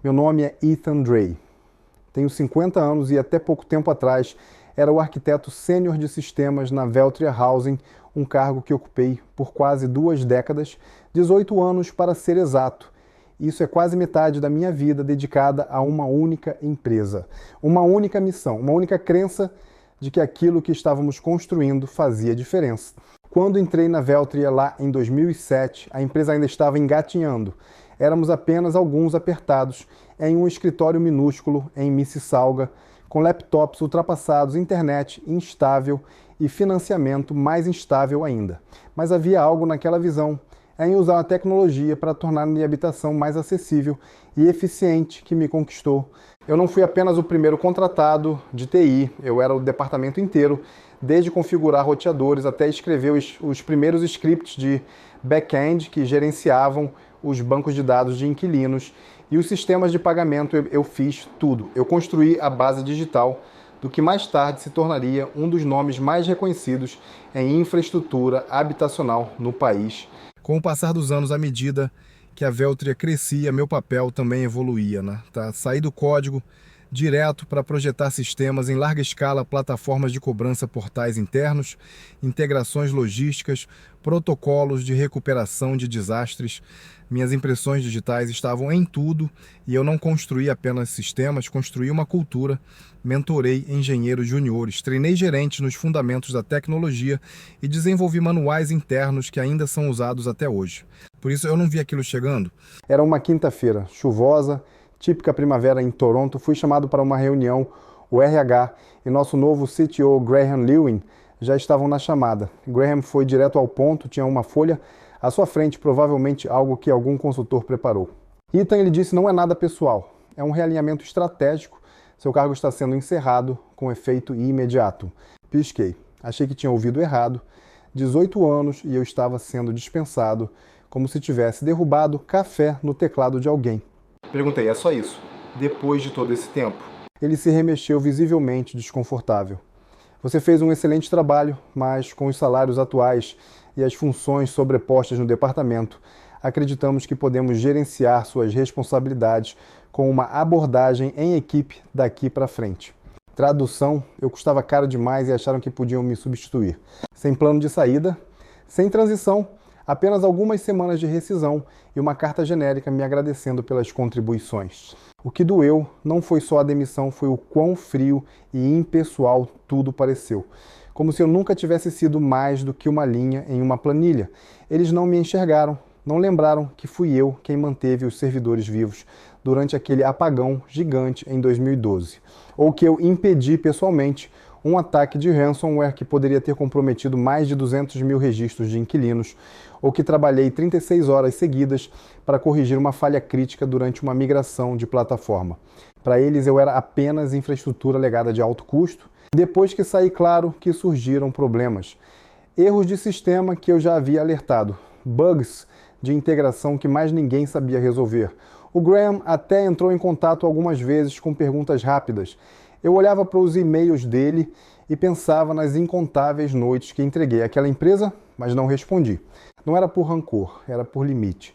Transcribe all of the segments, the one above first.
Meu nome é Ethan Drey. Tenho 50 anos e até pouco tempo atrás era o arquiteto sênior de sistemas na Veltria Housing, um cargo que ocupei por quase 2 décadas, 18 anos para ser exato. Isso é quase metade da minha vida dedicada a uma única empresa, uma única missão, uma única crença de que aquilo que estávamos construindo fazia diferença. Quando entrei na Veltria lá em 2007, a empresa ainda estava engatinhando. Éramos apenas alguns apertados em um escritório minúsculo em Mississauga, com laptops ultrapassados, internet instável e financiamento mais instável ainda. Mas havia algo naquela visão, em usar a tecnologia para tornar minha habitação mais acessível e eficiente, que me conquistou. Eu não fui apenas o primeiro contratado de TI, eu era o departamento inteiro, desde configurar roteadores até escrever os primeiros scripts de back-end que gerenciavam os bancos de dados de inquilinos e os sistemas de pagamento. Eu fiz tudo. Eu construí a base digital do que mais tarde se tornaria um dos nomes mais reconhecidos em infraestrutura habitacional no país. Com o passar dos anos, à medida que a Veltria crescia, meu papel também evoluía, né? Saí do código direto para projetar sistemas em larga escala, plataformas de cobrança, portais internos, integrações logísticas, protocolos de recuperação de desastres. Minhas impressões digitais estavam em tudo e eu não construí apenas sistemas, construí uma cultura, mentorei engenheiros juniores, treinei gerentes nos fundamentos da tecnologia e desenvolvi manuais internos que ainda são usados até hoje. Por isso eu não vi aquilo chegando. Era uma quinta-feira, chuvosa, típica primavera em Toronto. Fui chamado para uma reunião. O RH e nosso novo CTO, Graham Lewin, já estavam na chamada. Graham foi direto ao ponto, tinha uma folha à sua frente, provavelmente algo que algum consultor preparou. Ethan, ele disse, não é nada pessoal, é um realinhamento estratégico. Seu cargo está sendo encerrado com efeito imediato. Pisquei. Achei que tinha ouvido errado. 18 anos e eu estava sendo dispensado, como se tivesse derrubado café no teclado de alguém. Perguntei, é só isso? Depois de todo esse tempo? Ele se remexeu visivelmente desconfortável. Você fez um excelente trabalho, mas com os salários atuais e as funções sobrepostas no departamento, acreditamos que podemos gerenciar suas responsabilidades com uma abordagem em equipe daqui para frente. Tradução, eu custava caro demais e acharam que podiam me substituir. Sem plano de saída, sem transição, apenas algumas semanas de rescisão e uma carta genérica me agradecendo pelas contribuições. O que doeu não foi só a demissão, foi o quão frio e impessoal tudo pareceu. Como se eu nunca tivesse sido mais do que uma linha em uma planilha. Eles não me enxergaram, não lembraram que fui eu quem manteve os servidores vivos durante aquele apagão gigante em 2012. Ou que eu impedi pessoalmente um ataque de ransomware que poderia ter comprometido mais de 200 mil registros de inquilinos, ou que trabalhei 36 horas seguidas para corrigir uma falha crítica durante uma migração de plataforma. Para eles eu era apenas infraestrutura legada de alto custo, depois que saí claro que surgiram problemas. Erros de sistema que eu já havia alertado, bugs de integração que mais ninguém sabia resolver. O Graham até entrou em contato algumas vezes com perguntas rápidas. Eu olhava para os e-mails dele e pensava nas incontáveis noites que entreguei àquela empresa, mas não respondi. Não era por rancor, era por limite.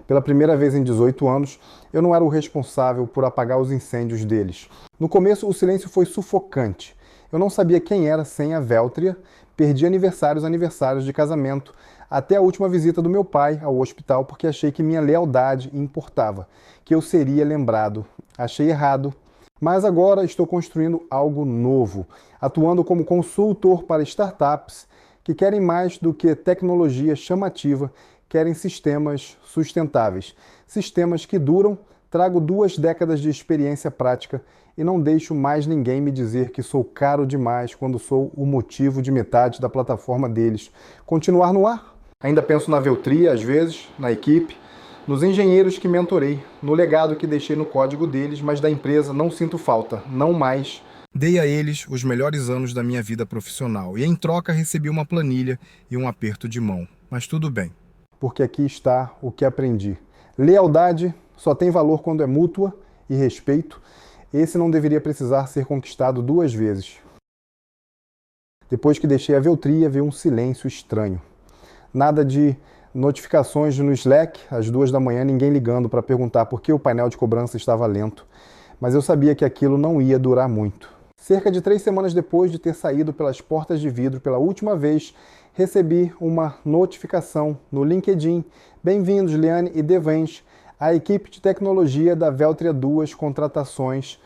Pela primeira vez em 18 anos, eu não era o responsável por apagar os incêndios deles. No começo, o silêncio foi sufocante. Eu não sabia quem era sem a Veltria, perdi aniversários de casamento, até a última visita do meu pai ao hospital, porque achei que minha lealdade importava, que eu seria lembrado. Achei errado. Mas agora estou construindo algo novo, atuando como consultor para startups que querem mais do que tecnologia chamativa, querem sistemas sustentáveis. Sistemas que duram, trago 2 décadas de experiência prática e não deixo mais ninguém me dizer que sou caro demais quando sou o motivo de metade da plataforma deles. Continuar no ar? Ainda penso na Veltria, às vezes, na equipe, nos engenheiros que mentorei, no legado que deixei no código deles, mas da empresa não sinto falta, não mais. Dei a eles os melhores anos da minha vida profissional e em troca recebi uma planilha e um aperto de mão. Mas tudo bem. Porque aqui está o que aprendi. Lealdade só tem valor quando é mútua e respeito. Esse não deveria precisar ser conquistado 2 vezes. Depois que deixei a Veltria, veio um silêncio estranho. Nada de notificações no Slack, às 2 da manhã, ninguém ligando para perguntar por que o painel de cobrança estava lento. Mas eu sabia que aquilo não ia durar muito. Cerca de 3 semanas depois de ter saído pelas portas de vidro pela última vez, recebi uma notificação no LinkedIn. Bem-vindos, Liane e Devansh, à equipe de tecnologia da Veltria 2 Contratações,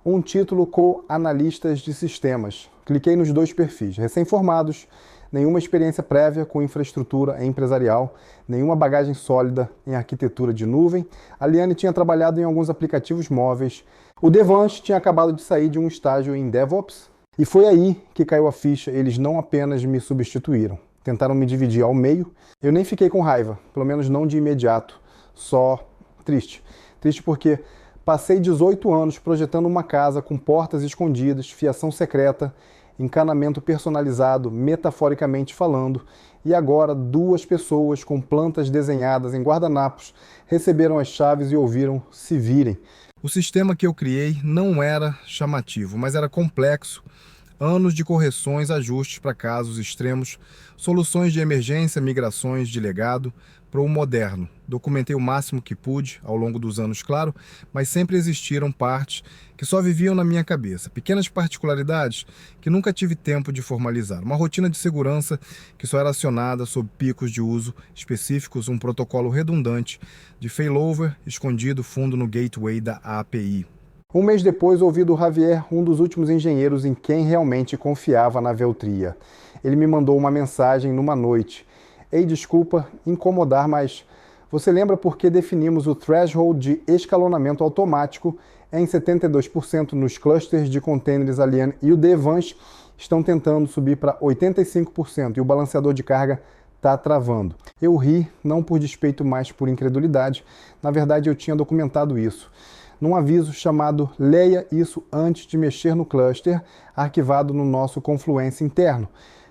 um título com analistas de sistemas. Cliquei nos 2 perfis, recém-formados, nenhuma experiência prévia com infraestrutura empresarial, nenhuma bagagem sólida em arquitetura de nuvem. A Liane tinha trabalhado em alguns aplicativos móveis. O Devansh tinha acabado de sair de um estágio em DevOps. E foi aí que caiu a ficha. Eles não apenas me substituíram, tentaram me dividir ao meio. Eu nem fiquei com raiva, pelo menos não de imediato, só triste. Triste porque passei 18 anos projetando uma casa com portas escondidas, fiação secreta, encanamento personalizado, metaforicamente falando, e agora 2 pessoas com plantas desenhadas em guardanapos receberam as chaves e ouviram se virem. O sistema que eu criei não era chamativo, mas era complexo. Anos de correções, ajustes para casos extremos, soluções de emergência, migrações de legado para o moderno. Documentei o máximo que pude ao longo dos anos, claro, mas sempre existiram partes que só viviam na minha cabeça. Pequenas particularidades que nunca tive tempo de formalizar. Uma rotina de segurança que só era acionada sob picos de uso específicos, um protocolo redundante de failover escondido fundo no gateway da API. Um mês depois, ouvi do Javier, um dos últimos engenheiros em quem realmente confiava na Veltria. Ele me mandou uma mensagem numa noite. Ei, desculpa incomodar, mas você lembra por que definimos o threshold de escalonamento automático em 72% nos clusters de containers Liane e o Devansh estão tentando subir para 85% e o balanceador de carga está travando. Eu ri, não por despeito, mas por incredulidade. Na verdade, eu tinha documentado isso num aviso chamado Leia isso antes de mexer no cluster, arquivado no nosso Confluence interno.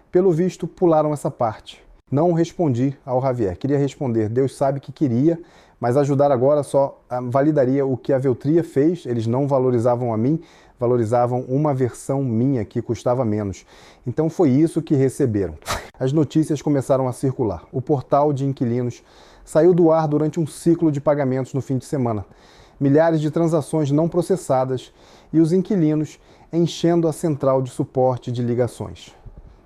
Pelo visto, pularam essa parte. Não respondi ao Javier. Queria responder, Deus sabe que queria, mas ajudar agora só validaria o que a Veltria fez. Eles não valorizavam a mim, valorizavam uma versão minha que custava menos. Então foi isso que receberam. As notícias começaram a circular. O portal de inquilinos saiu do ar durante um ciclo de pagamentos no fim de semana. Milhares de transações não processadas e os inquilinos enchendo a central de suporte de ligações.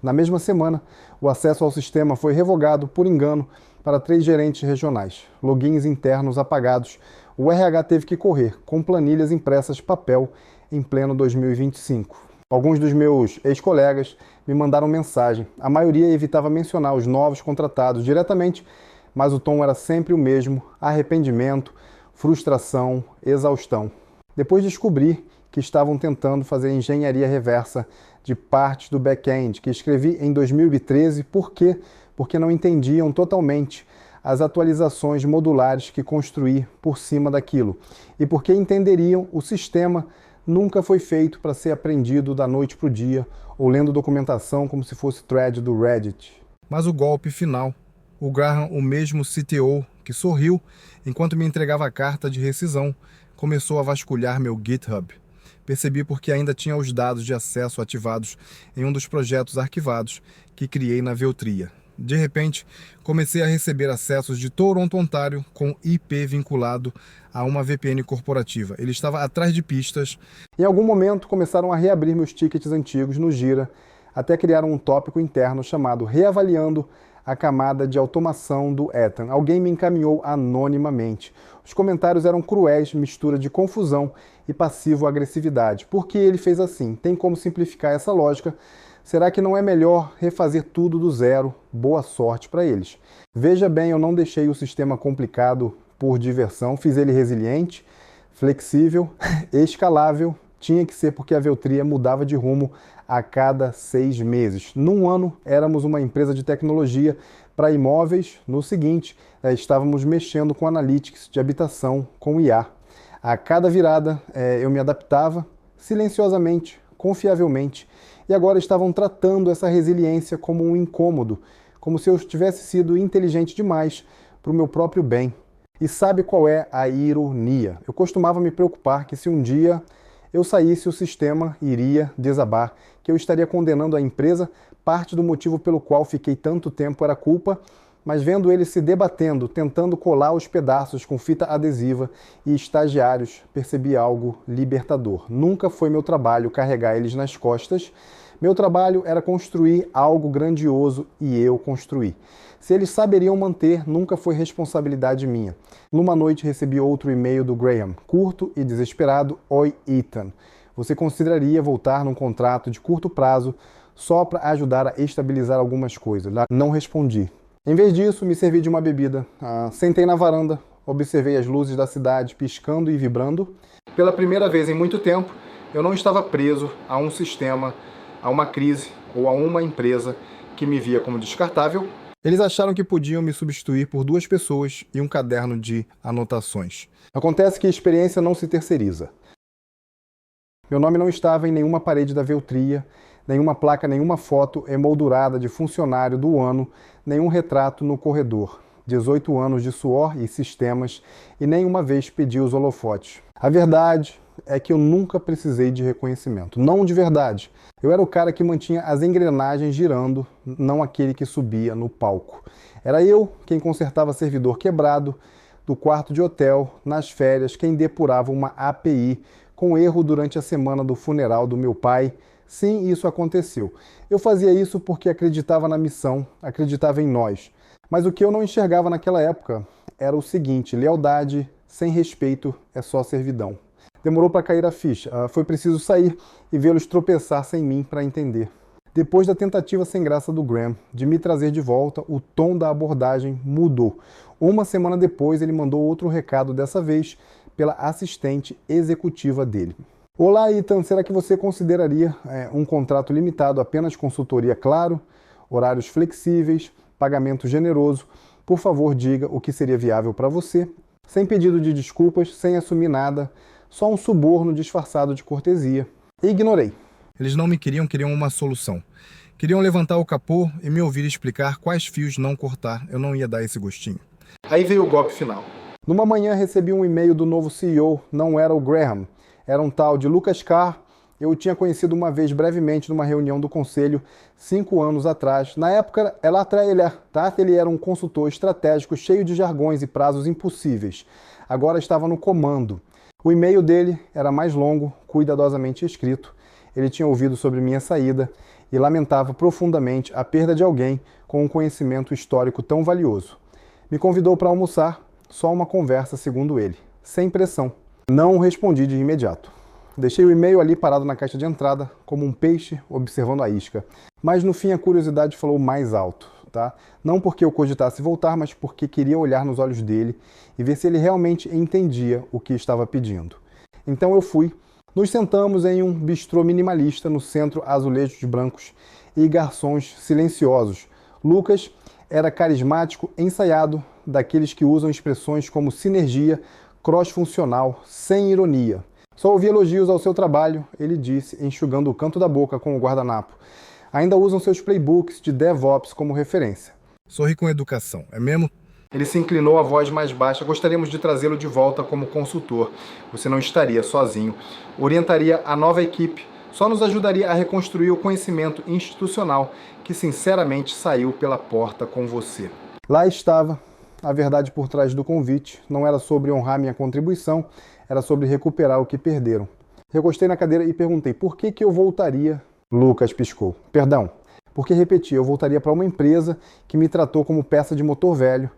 Na mesma semana, o acesso ao sistema foi revogado por engano para 3 gerentes regionais. Logins internos apagados. O RH teve que correr com planilhas impressas papel em pleno 2025. Alguns dos meus ex-colegas me mandaram mensagem. A maioria evitava mencionar os novos contratados diretamente, mas o tom era sempre o mesmo: arrependimento, frustração, exaustão. Depois descobri que estavam tentando fazer engenharia reversa de partes do back-end, que escrevi em 2013. Por quê? Porque não entendiam totalmente as atualizações modulares que construí por cima daquilo. E porque entenderiam o sistema nunca foi feito para ser aprendido da noite para o dia ou lendo documentação como se fosse thread do Reddit. Mas o golpe final, o Graham, o mesmo CTO que sorriu enquanto me entregava a carta de rescisão, começou a vasculhar meu GitHub. Percebi porque ainda tinha os dados de acesso ativados em um dos projetos arquivados que criei na Veltria. De repente, comecei a receber acessos de Toronto, Ontário, com IP vinculado a uma VPN corporativa. Ele estava atrás de pistas. Em algum momento, começaram a reabrir meus tickets antigos no Gira, até criaram um tópico interno chamado Reavaliando a camada de automação do Ethan. Alguém me encaminhou anonimamente. Os comentários eram cruéis, mistura de confusão e passivo-agressividade. Por que ele fez assim? Tem como simplificar essa lógica? Será que não é melhor refazer tudo do zero? Boa sorte para eles. Veja bem, eu não deixei o sistema complicado por diversão, fiz ele resiliente, flexível, escalável. Tinha que ser porque a Veltria mudava de rumo a cada 6 meses. Num ano, éramos uma empresa de tecnologia para imóveis. No seguinte, estávamos mexendo com analytics de habitação, com IA. A cada virada, eu me adaptava silenciosamente, confiavelmente. E agora estavam tratando essa resiliência como um incômodo, como se eu tivesse sido inteligente demais para o meu próprio bem. E sabe qual é a ironia? Eu costumava me preocupar que se um dia eu saísse, o sistema iria desabar, que eu estaria condenando a empresa. Parte do motivo pelo qual fiquei tanto tempo era culpa mas vendo ele se debatendo, tentando colar os pedaços com fita adesiva e estagiários, percebi algo libertador. Nunca foi meu trabalho carregar eles nas costas. Meu trabalho era construir algo grandioso e eu construí. Se eles saberiam manter, nunca foi responsabilidade minha. Numa noite recebi outro e-mail do Graham, curto e desesperado. Oi, Ethan. Você consideraria voltar num contrato de curto prazo só para ajudar a estabilizar algumas coisas? Não respondi. Em vez disso, me servi de uma bebida. Sentei na varanda, observei as luzes da cidade piscando e vibrando. Pela primeira vez em muito tempo, eu não estava preso a um sistema, a uma crise ou a uma empresa que me via como descartável. Eles acharam que podiam me substituir por 2 pessoas e um caderno de anotações. Acontece que a experiência não se terceiriza. Meu nome não estava em nenhuma parede da Veltria, nenhuma placa, nenhuma foto emoldurada de funcionário do ano, nenhum retrato no corredor. 18 anos de suor e sistemas e nenhuma vez pedi os holofotes. A verdade é que eu nunca precisei de reconhecimento. Não de verdade. Eu era o cara que mantinha as engrenagens girando, não aquele que subia no palco. Era eu quem consertava servidor quebrado do quarto de hotel, nas férias, quem depurava uma API com erro durante a semana do funeral do meu pai. Sim, isso aconteceu. Eu fazia isso porque acreditava na missão, acreditava em nós. Mas o que eu não enxergava naquela época era o seguinte: lealdade sem respeito é só servidão. Demorou para cair a ficha. Foi preciso sair e vê-los tropeçar sem mim para entender. Depois da tentativa sem graça do Graham de me trazer de volta, o tom da abordagem mudou. Uma semana depois, ele mandou outro recado, dessa vez pela assistente executiva dele. Olá, Ethan, será que você consideraria um contrato limitado, apenas consultoria, claro, horários flexíveis, pagamento generoso? Por favor, diga o que seria viável para você, sem pedido de desculpas, sem assumir nada, só um suborno disfarçado de cortesia. E ignorei. Eles não me queriam uma solução. Queriam levantar o capô e me ouvir explicar quais fios não cortar. Eu não ia dar esse gostinho. Aí veio o golpe final. Numa manhã recebi um e-mail do novo CEO, não era o Graham, era um tal de Lucas Carr. Eu o tinha conhecido uma vez brevemente numa reunião do conselho, 5 anos atrás. Na época, ele era um consultor estratégico cheio de jargões e prazos impossíveis. Agora estava no comando. O e-mail dele era mais longo, cuidadosamente escrito. Ele tinha ouvido sobre minha saída e lamentava profundamente a perda de alguém com um conhecimento histórico tão valioso. Me convidou para almoçar, só uma conversa, segundo ele, sem pressão. Não respondi de imediato. Deixei o e-mail ali parado na caixa de entrada, como um peixe observando a isca. Mas no fim a curiosidade falou mais alto, tá? Não porque eu cogitasse voltar, mas porque queria olhar nos olhos dele e ver se ele realmente entendia o que estava pedindo. Então eu fui. Nos sentamos em um bistrô minimalista no centro, azulejos brancos e garçons silenciosos. Lucas era carismático, ensaiado, daqueles que usam expressões como sinergia, cross-funcional, sem ironia. Só ouvi elogios ao seu trabalho, ele disse, enxugando o canto da boca com o guardanapo. Ainda usam seus playbooks de DevOps como referência. Sorri com educação, é mesmo? Ele se inclinou, a voz mais baixa. Gostaríamos de trazê-lo de volta como consultor. Você não estaria sozinho. Orientaria a nova equipe. Só nos ajudaria a reconstruir o conhecimento institucional que sinceramente saiu pela porta com você. Lá estava. A verdade por trás do convite não era sobre honrar minha contribuição, era sobre recuperar o que perderam. Recostei na cadeira e perguntei por que eu voltaria. Lucas piscou. Perdão. Porque, repeti, eu voltaria para uma empresa que me tratou como peça de motor velho.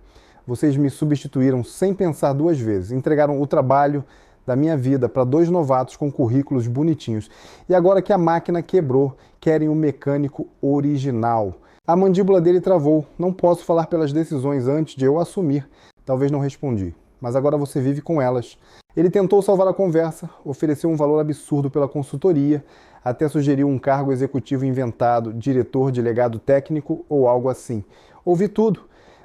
Vocês me substituíram sem pensar 2 vezes. Entregaram o trabalho da minha vida para 2 novatos com currículos bonitinhos. E agora que a máquina quebrou, querem o mecânico original. A mandíbula dele travou. Não posso falar pelas decisões antes de eu assumir. Talvez não respondi. Mas agora você vive com elas. Ele tentou salvar a conversa, ofereceu um valor absurdo pela consultoria, até sugeriu um cargo executivo inventado, diretor de legado técnico ou algo assim. Ouvi tudo.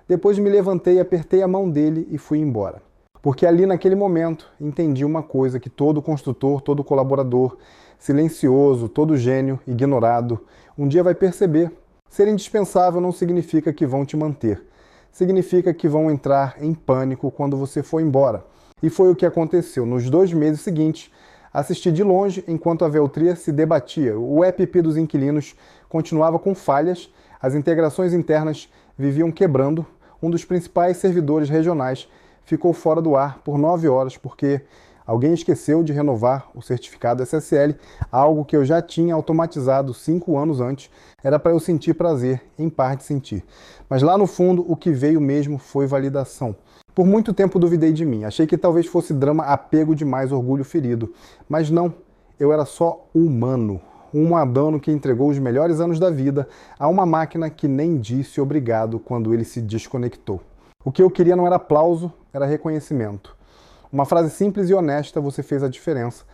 Depois me levantei, apertei a mão dele e fui embora. Porque ali naquele momento entendi uma coisa que todo construtor, todo colaborador, silencioso, todo gênio, ignorado, um dia vai perceber. Ser indispensável não significa que vão te manter. Significa que vão entrar em pânico quando você for embora. E foi o que aconteceu. Nos 2 meses seguintes, assisti de longe enquanto a Veltria se debatia. O EPP dos inquilinos continuava com falhas, as integrações internas viviam quebrando, um dos principais servidores regionais, ficou fora do ar por 9 horas porque alguém esqueceu de renovar o certificado SSL, algo que eu já tinha automatizado 5 anos antes. Era para eu sentir prazer, em parte sentir. Mas lá no fundo, o que veio mesmo foi validação. Por muito tempo duvidei de mim. Achei que talvez fosse drama apego demais, orgulho ferido. Mas não, eu era só humano. Um adano que entregou os melhores anos da vida a uma máquina que nem disse obrigado quando ele se desconectou. O que eu queria não era aplauso, era reconhecimento. Uma frase simples e honesta: você fez a diferença.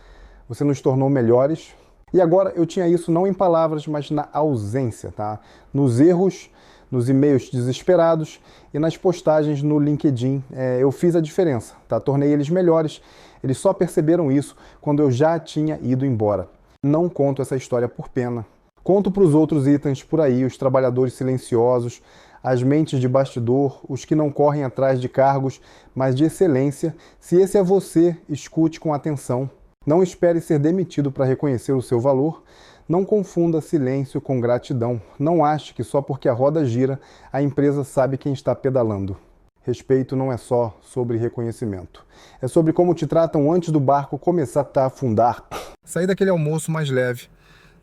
Você nos tornou melhores. E agora eu tinha isso não em palavras, mas na ausência, tá? Nos erros, nos e-mails desesperados e nas postagens no LinkedIn. Eu fiz a diferença, tá? Tornei eles melhores. Eles só perceberam isso quando eu já tinha ido embora. Não conto essa história por pena. Conto para os outros itens por aí, os trabalhadores silenciosos, as mentes de bastidor, os que não correm atrás de cargos, mas de excelência. Se esse é você, escute com atenção. Não espere ser demitido para reconhecer o seu valor. Não confunda silêncio com gratidão. Não ache que só porque a roda gira, a empresa sabe quem está pedalando. Respeito não é só sobre reconhecimento. É sobre como te tratam antes do barco começar a afundar. Saí daquele almoço mais leve.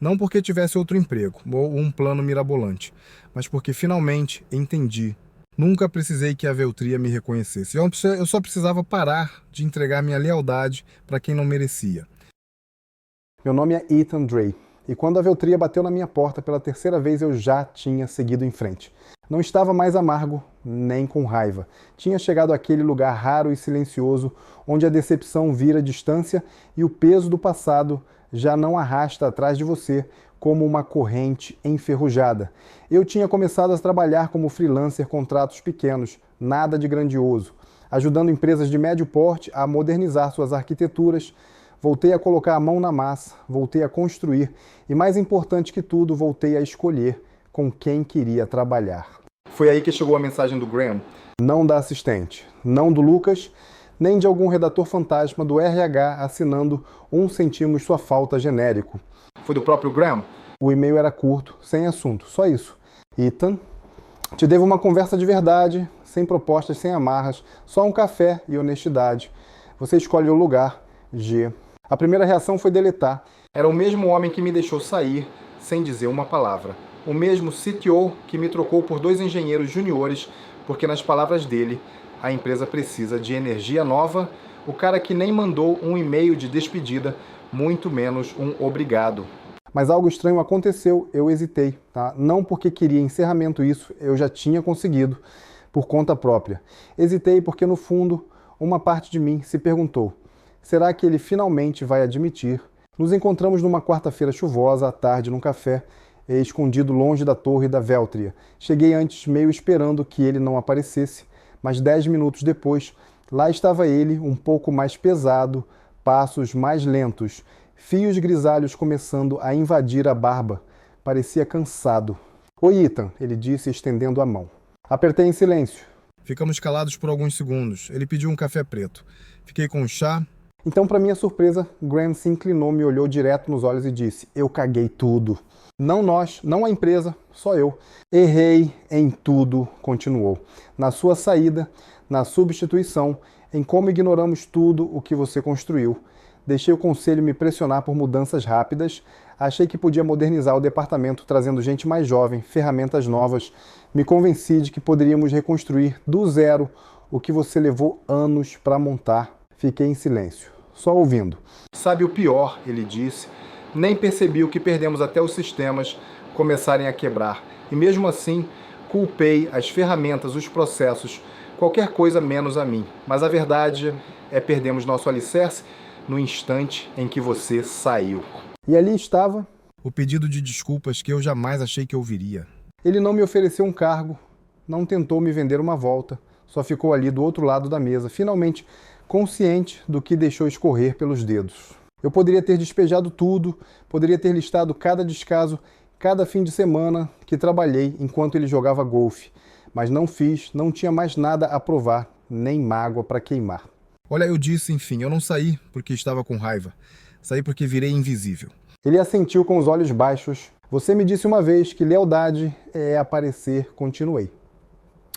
Não porque tivesse outro emprego ou um plano mirabolante, mas porque finalmente entendi. Nunca precisei que a Veltria me reconhecesse. Eu só precisava parar de entregar minha lealdade para quem não merecia. Meu nome é Ethan Drey, e quando a Veltria bateu na minha porta pela terceira vez, eu já tinha seguido em frente. Não estava mais amargo, nem com raiva. Tinha chegado àquele lugar raro e silencioso, onde a decepção vira distância e o peso do passado já não arrasta atrás de você como uma corrente enferrujada. Eu tinha começado a trabalhar como freelancer, contratos pequenos, nada de grandioso, ajudando empresas de médio porte a modernizar suas arquiteturas. Voltei a colocar a mão na massa, voltei a construir e, mais importante que tudo, voltei a escolher com quem queria trabalhar. Foi aí que chegou a mensagem do Graham. Não da assistente, não do Lucas, nem de algum redator fantasma do RH assinando sentimos sua falta genérico. Foi do próprio Graham? O e-mail era curto, sem assunto, só isso. Ethan, te devo uma conversa de verdade, sem propostas, sem amarras, só um café e honestidade. Você escolhe o lugar, G. A primeira reação foi deletar. Era o mesmo homem que me deixou sair sem dizer uma palavra. O mesmo CTO que me trocou por 2 engenheiros juniores, porque nas palavras dele, a empresa precisa de energia nova, o cara que nem mandou um e-mail de despedida, muito menos um obrigado. Mas algo estranho aconteceu, eu hesitei, tá? Não porque queria encerramento, isso eu já tinha conseguido por conta própria. Hesitei porque no fundo, uma parte de mim se perguntou: será que ele finalmente vai admitir? Nos encontramos numa quarta-feira chuvosa, à tarde, num café, escondido longe da torre da Veltria. Cheguei antes meio esperando que ele não aparecesse, mas 10 minutos depois, lá estava ele, um pouco mais pesado, passos mais lentos, fios grisalhos começando a invadir a barba. Parecia cansado. Oi, Ethan, ele disse, estendendo a mão. Apertei em silêncio. Ficamos calados por alguns segundos. Ele pediu um café preto. Fiquei com um chá. Então, para minha surpresa, Graham se inclinou, me olhou direto nos olhos e disse: eu caguei tudo. Não nós, não a empresa, só eu. Errei em tudo, continuou. Na sua saída, na substituição, em como ignoramos tudo o que você construiu. Deixei o conselho me pressionar por mudanças rápidas. Achei que podia modernizar o departamento trazendo gente mais jovem, ferramentas novas. Me convenci de que poderíamos reconstruir do zero o que você levou anos para montar. Fiquei em silêncio, só ouvindo. Sabe o pior, ele disse. Nem percebi o que perdemos até os sistemas começarem a quebrar. E mesmo assim, culpei as ferramentas, os processos, qualquer coisa menos a mim. Mas a verdade é que perdemos nosso alicerce no instante em que você saiu. E ali estava o pedido de desculpas que eu jamais achei que ouviria. Ele não me ofereceu um cargo, não tentou me vender uma volta, só ficou ali do outro lado da mesa, finalmente consciente do que deixou escorrer pelos dedos. Eu poderia ter despejado tudo, poderia ter listado cada descaso, cada fim de semana que trabalhei enquanto ele jogava golfe, mas não fiz, não tinha mais nada a provar, nem mágoa para queimar. Olha, eu disse, enfim, eu não saí porque estava com raiva, saí porque virei invisível. Ele assentiu com os olhos baixos. Você me disse uma vez que lealdade é aparecer, continuei.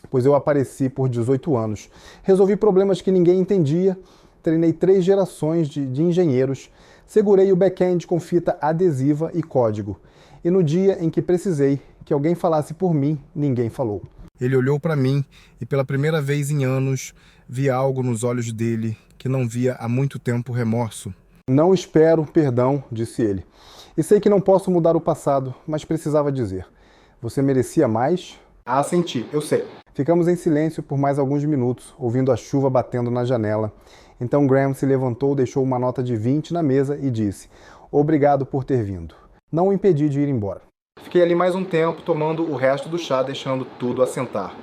pois eu apareci por 18 anos. Resolvi problemas que ninguém entendia, treinei 3 gerações de engenheiros, segurei o back-end com fita adesiva e código. E no dia em que precisei que alguém falasse por mim, ninguém falou. Ele olhou para mim e pela primeira vez em anos vi algo nos olhos dele que não via há muito tempo: remorso. Não espero perdão, disse ele. E sei que não posso mudar o passado, mas precisava dizer. Você merecia mais? Ah, senti, eu sei. Ficamos em silêncio por mais alguns minutos, ouvindo a chuva batendo na janela. Então Graham se levantou, deixou uma nota de 20 na mesa e disse: obrigado por ter vindo. Não o impedi de ir embora. Fiquei ali mais um tempo, tomando o resto do chá, deixando tudo assentar.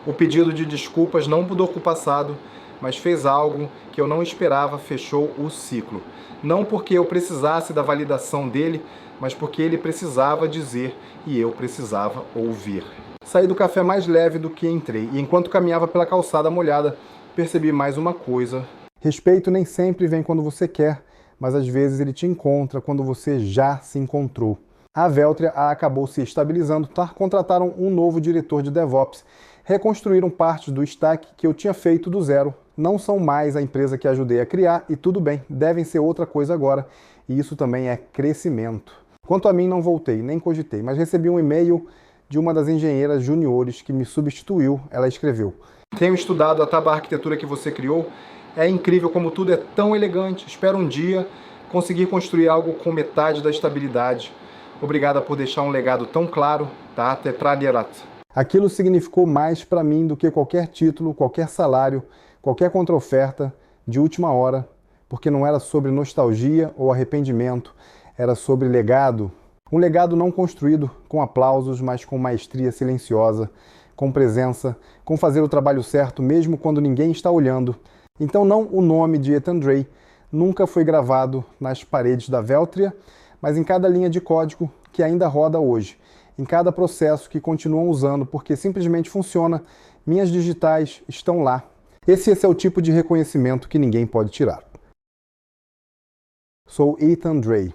O pedido de desculpas não mudou com o passado, mas fez algo que eu não esperava: fechou o ciclo. Não porque eu precisasse da validação dele, mas porque ele precisava dizer e eu precisava ouvir. Saí do café mais leve do que entrei, e enquanto caminhava pela calçada molhada, percebi mais uma coisa. Respeito nem sempre vem quando você quer, mas às vezes ele te encontra quando você já se encontrou. A Veltria acabou se estabilizando, contrataram um novo diretor de DevOps, reconstruíram parte do stack que eu tinha feito do zero. Não são mais a empresa que ajudei a criar e tudo bem, devem ser outra coisa agora, e isso também é crescimento. Quanto a mim, não voltei, nem cogitei, mas recebi um e-mail de uma das engenheiras juniores que me substituiu. Ela escreveu: tenho estudado a Taba arquitetura que você criou, é incrível como tudo é tão elegante, espero um dia conseguir construir algo com metade da estabilidade. Obrigada por deixar um legado tão claro, tá? Tetralierat. Aquilo significou mais para mim do que qualquer título, qualquer salário, qualquer contraoferta de última hora, porque não era sobre nostalgia ou arrependimento, era sobre legado. Um legado não construído com aplausos, mas com maestria silenciosa, com presença, com fazer o trabalho certo mesmo quando ninguém está olhando. Então não o nome de Ethan Drey nunca foi gravado nas paredes da Veltria, mas em cada linha de código que ainda roda hoje, em cada processo que continuam usando porque simplesmente funciona, minhas digitais estão lá. Esse é o tipo de reconhecimento que ninguém pode tirar. Sou Ethan Drey.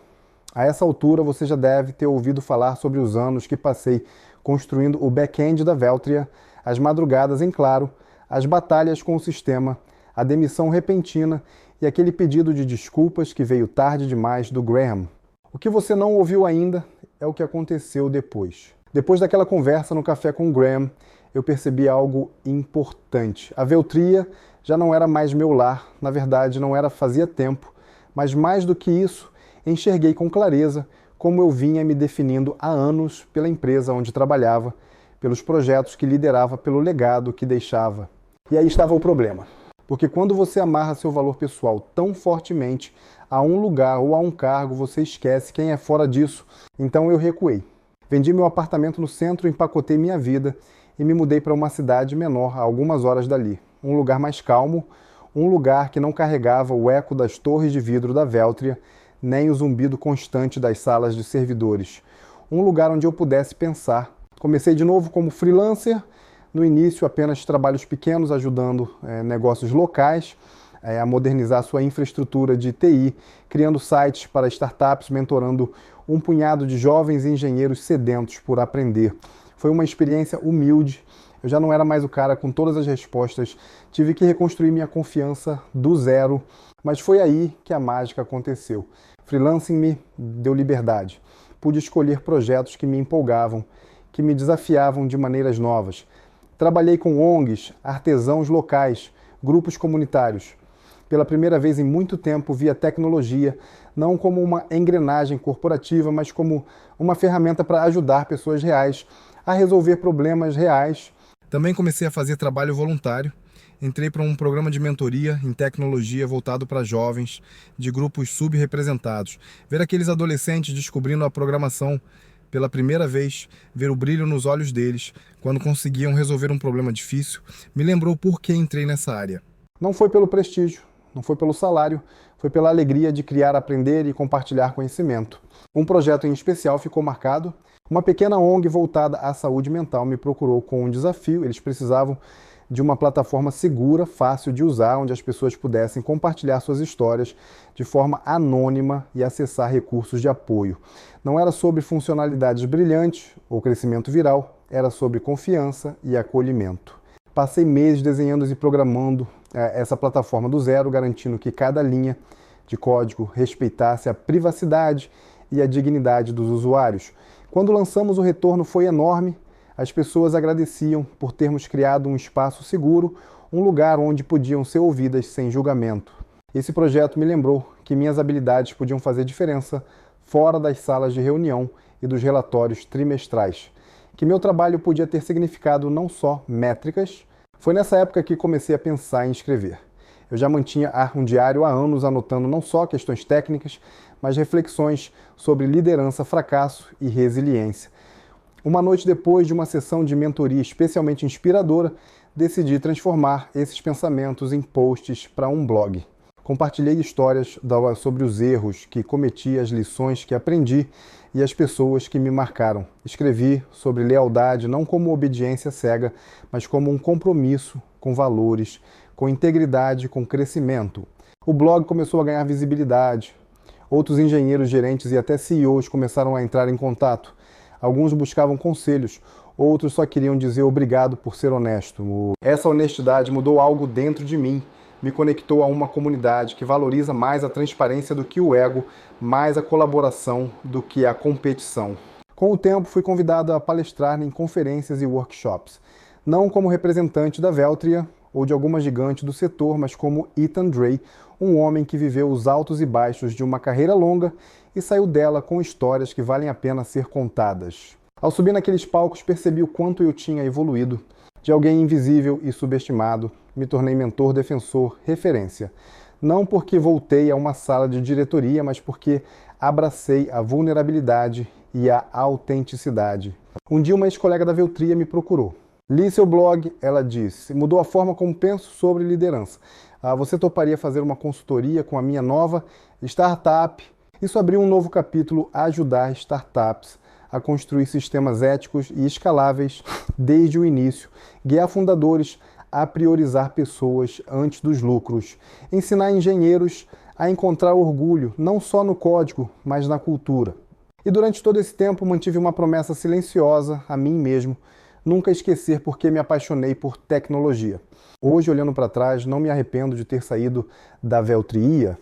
A essa altura você já deve ter ouvido falar sobre os anos que passei construindo o back-end da Veltria, as madrugadas em claro, as batalhas com o sistema, a demissão repentina e aquele pedido de desculpas que veio tarde demais do Graham. O que você não ouviu ainda é o que aconteceu depois. Depois daquela conversa no café com o Graham, eu percebi algo importante. A Veltria já não era mais meu lar, na verdade não era fazia tempo, mas mais do que isso, enxerguei com clareza como eu vinha me definindo há anos pela empresa onde trabalhava, pelos projetos que liderava, pelo legado que deixava. E aí estava o problema. Porque quando você amarra seu valor pessoal tão fortemente a um lugar ou a um cargo, você esquece quem é fora disso. Então eu recuei. Vendi meu apartamento no centro, empacotei minha vida e me mudei para uma cidade menor, a algumas horas dali. Um lugar mais calmo, um lugar que não carregava o eco das torres de vidro da Veltria, nem o zumbido constante das salas de servidores. Um lugar onde eu pudesse pensar. Comecei de novo como freelancer, no início apenas trabalhos pequenos ajudando negócios locais a modernizar sua infraestrutura de TI, criando sites para startups, mentorando um punhado de jovens engenheiros sedentos por aprender. Foi uma experiência humilde. Eu já não era mais o cara com todas as respostas, tive que reconstruir minha confiança do zero, mas foi aí que a mágica aconteceu. Freelancing me deu liberdade. Pude escolher projetos que me empolgavam, que me desafiavam de maneiras novas. Trabalhei com ONGs, artesãos locais, grupos comunitários. Pela primeira vez em muito tempo vi a tecnologia não como uma engrenagem corporativa, mas como uma ferramenta para ajudar pessoas reais a resolver problemas reais. Também comecei a fazer trabalho voluntário. Entrei para um programa de mentoria em tecnologia voltado para jovens de grupos subrepresentados. Ver aqueles adolescentes descobrindo a programação pela primeira vez, ver o brilho nos olhos deles quando conseguiam resolver um problema difícil, me lembrou por que entrei nessa área. Não foi pelo prestígio, não foi pelo salário, foi pela alegria de criar, aprender e compartilhar conhecimento. Um projeto em especial ficou marcado. Uma pequena ONG voltada à saúde mental me procurou com um desafio. Eles precisavam de uma plataforma segura, fácil de usar, onde as pessoas pudessem compartilhar suas histórias de forma anônima e acessar recursos de apoio. Não era sobre funcionalidades brilhantes ou crescimento viral, era sobre confiança e acolhimento. Passei meses desenhando e programando essa plataforma do zero, garantindo que cada linha de código respeitasse a privacidade e a dignidade dos usuários. Quando lançamos, o retorno foi enorme. As pessoas agradeciam por termos criado um espaço seguro, um lugar onde podiam ser ouvidas sem julgamento. Esse projeto me lembrou que minhas habilidades podiam fazer diferença fora das salas de reunião e dos relatórios trimestrais. Que meu trabalho podia ter significado não só métricas. Foi nessa época que comecei a pensar em escrever. Eu já mantinha um diário há anos, anotando não só questões técnicas, mas reflexões sobre liderança, fracasso e resiliência. Uma noite depois de uma sessão de mentoria especialmente inspiradora, decidi transformar esses pensamentos em posts para um blog. Compartilhei histórias sobre os erros que cometi, as lições que aprendi e as pessoas que me marcaram. Escrevi sobre lealdade não como obediência cega, mas como um compromisso com valores, com integridade, com crescimento. O blog começou a ganhar visibilidade. Outros engenheiros, gerentes e até CEOs começaram a entrar em contato. Alguns buscavam conselhos, outros só queriam dizer obrigado por ser honesto. Essa honestidade mudou algo dentro de mim, me conectou a uma comunidade que valoriza mais a transparência do que o ego, mais a colaboração do que a competição. Com o tempo, fui convidado a palestrar em conferências e workshops, não como representante da Veltria ou de alguma gigante do setor, mas como Ethan Drey, um homem que viveu os altos e baixos de uma carreira longa e saiu dela com histórias que valem a pena ser contadas. Ao subir naqueles palcos, percebi o quanto eu tinha evoluído. De alguém invisível e subestimado, me tornei mentor, defensor, referência. Não porque voltei a uma sala de diretoria, mas porque abracei a vulnerabilidade e a autenticidade. Um dia uma ex-colega da Veltria me procurou. Li seu blog, ela disse, mudou a forma como penso sobre liderança. Você toparia fazer uma consultoria com a minha nova startup? Isso abriu um novo capítulo, ajudar startups a construir sistemas éticos e escaláveis desde o início, guiar fundadores a priorizar pessoas antes dos lucros, ensinar engenheiros a encontrar orgulho não só no código, mas na cultura. E durante todo esse tempo mantive uma promessa silenciosa a mim mesmo, nunca esquecer porque me apaixonei por tecnologia. Hoje, olhando para trás, não me arrependo de ter saído da Veltria.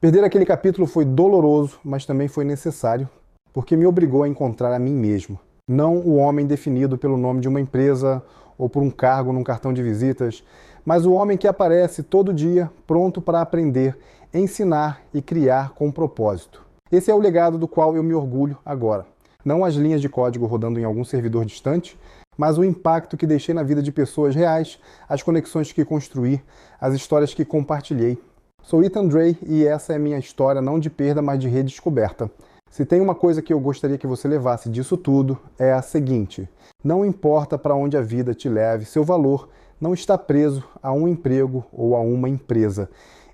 Perder aquele capítulo foi doloroso, mas também foi necessário, porque me obrigou a encontrar a mim mesmo. Não o homem definido pelo nome de uma empresa ou por um cargo num cartão de visitas, mas o homem que aparece todo dia pronto para aprender, ensinar e criar com propósito. Esse é o legado do qual eu me orgulho agora. Não as linhas de código rodando em algum servidor distante, mas o impacto que deixei na vida de pessoas reais, as conexões que construí, as histórias que compartilhei. Sou Ethan Drey e essa é minha história não de perda, mas de redescoberta. Se tem uma coisa que eu gostaria que você levasse disso tudo, é a seguinte: não importa para onde a vida te leve, seu valor não está preso a um emprego ou a uma empresa.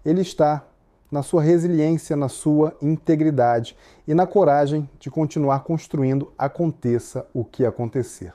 Ele está na sua resiliência, na sua integridade e na coragem de continuar construindo, aconteça o que acontecer.